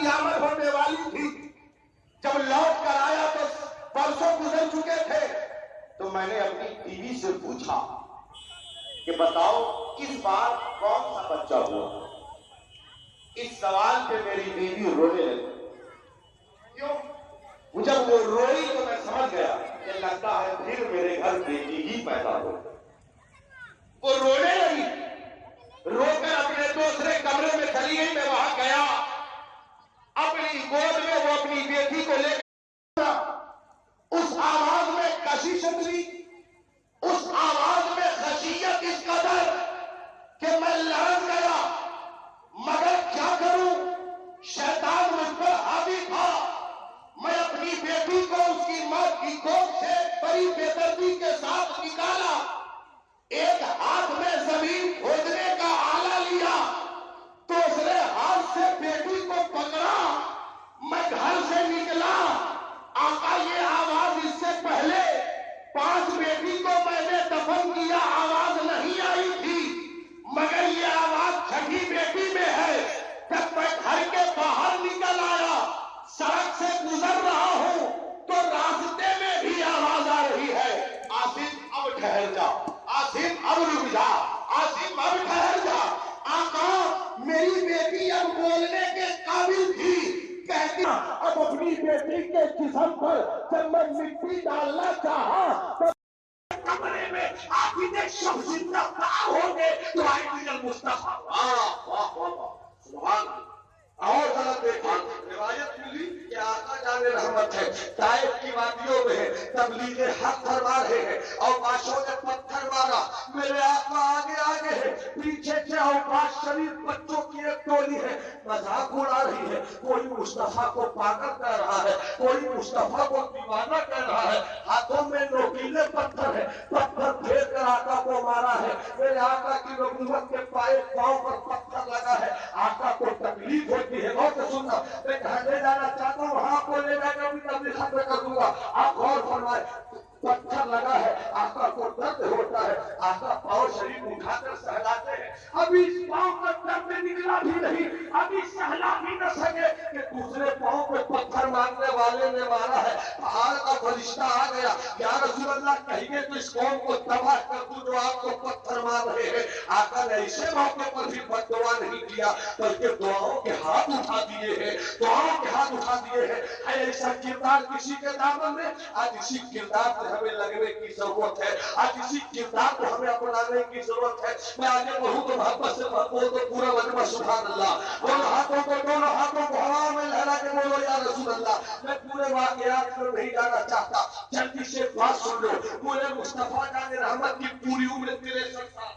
قیامت ہونے والی تھی، جب لوٹ کر آیا تو برسوں گزر چکے تھے، تو میں نے اپنی بیوی سے پوچھا کہ بتاؤ کس بار کون سا بچہ ہوا؟ اس سوال پہ میری بیوی رونے لگی۔ کیوں؟ جب وہ روئی تو میں سمجھ گیا کہ لگتا ہے پھر میرے گھر بیٹی ہی پیدا ہو۔ وہ رونے لگی، رو کر اپنے دوسرے کمرے میں چلی گئی۔ میں وہاں گیا، اپنی گود میں وہ اپنی بیٹی کو لے کر، اس آواز میں کشش اتری، اس آواز میں خشیت اس قدر کہ میں لرز گیا، مگر کیا کروں، شیطان مجھ پر حاوی تھا۔ میں اپنی بیٹی کو اس کی ماں کی گود سے بڑی بے دردی کے ساتھ نکالا، ایک ہاتھ میں زمین کھودنے کا آلہ لیا، دوسرے ہاتھ سے بیٹی کو پکڑا، میں گھر سے نکلا۔ آقا یہ آواز اس سے پہلے 5 بیٹی کو میں نے دفن کیا، آواز نہیں آئی تھی، مگر یہ آواز چھٹی بیٹی میں ہے۔ جب میں گھر کے باہر نکل آیا، سڑک سے گزر رہا ہوں تو راستے میں بھی آواز آ رہی ہے، آصف اب ٹھہر جا، آصف اب رک جا، آصف اب ٹھہر جا۔ آقا میری بیٹی اب بولنے کے قابل تھی، کہتی اب اپنی بیٹی کے جسم پر جب میں مٹی ڈالنا چاہا تو کمرے میں عاقد شب زندہ ہوں گے تو آئے المصطفیٰ۔ سبحان اللہ۔ اور ذرا دیکھیں، روایت ملی کہ آقا جان رحمت ہے طائف کی وادیوں میں ہے، تبلیغ حق فرما رہے ہیں اور بادشاہوں نے پتھر مارا، میرے آقا آگے آگے ہے، پیچھے سے اوقات شریف بچوں کی ایک ٹولی ہے، مذاق اڑا رہی ہے، کوئی مصطفیٰ کو پاگل کہہ رہا ہے، کوئی مصطفیٰ کو دیوانہ کہہ رہا ہے، ہاتھوں میں نوکیلے پتھر ہے، پتھر پھیر کر آقا کو مارا ہے۔ میرے آقا کی نبوت کے پائے پاؤں پر پتھر لگا ہے، آقا کو تکلیف ہوتی ہے۔ غور سے سننا، میں جہاں لے جانا چاہتا ہوں وہاں کو لے جا کر بھی تبلیغ ختم کر دوں گا۔ آپ غور فرمائے، پتھر لگا ہے، آقا کو درد ہوتا ہے، آقا پاؤں شریف اٹھا کر سہلاتے ہیں، ابھی اس پاؤں کا درد نکلا بھی نہیں، ابھی سہلا بھی نہ سکے کہ دوسرے پاؤں پہ پتھر مارنے والے نے مارا ہے۔ پہاڑ کا فرشتہ آ گیا، یا رسول اللہ کہیے تو اس قوم کو تباہ کر دوں جو آپ کو پتھر مار رہے ہیں۔ آقا نے اسے موقع پر بھی بد دعا نہیں کیا بلکہ دعاؤں کے ہاتھ اٹھا دیے ہیں، دعاؤں کے ہاتھ اٹھا دیے ہیں۔ ہے ایسا کردار کسی کے دامن میں؟ آج اسی کردار سے ہمیں لگنے کی ضرورت ہے، آج اسی کردار کو ہمیں اپنانے کی ضرورت ہے۔ میں آگے بڑھوں تو محبت سے بول تو پورا مجمع سبحان اللہ، دونوں ہاتھوں کو ہوا میں لہرا کے بولو یا رسول اللہ۔ میں پورے واقعات میں نہیں جانا چاہتا، جلدی سے بات سن لو، پورے مصطفیٰ جان رحمت کی پوری عمر 63 سال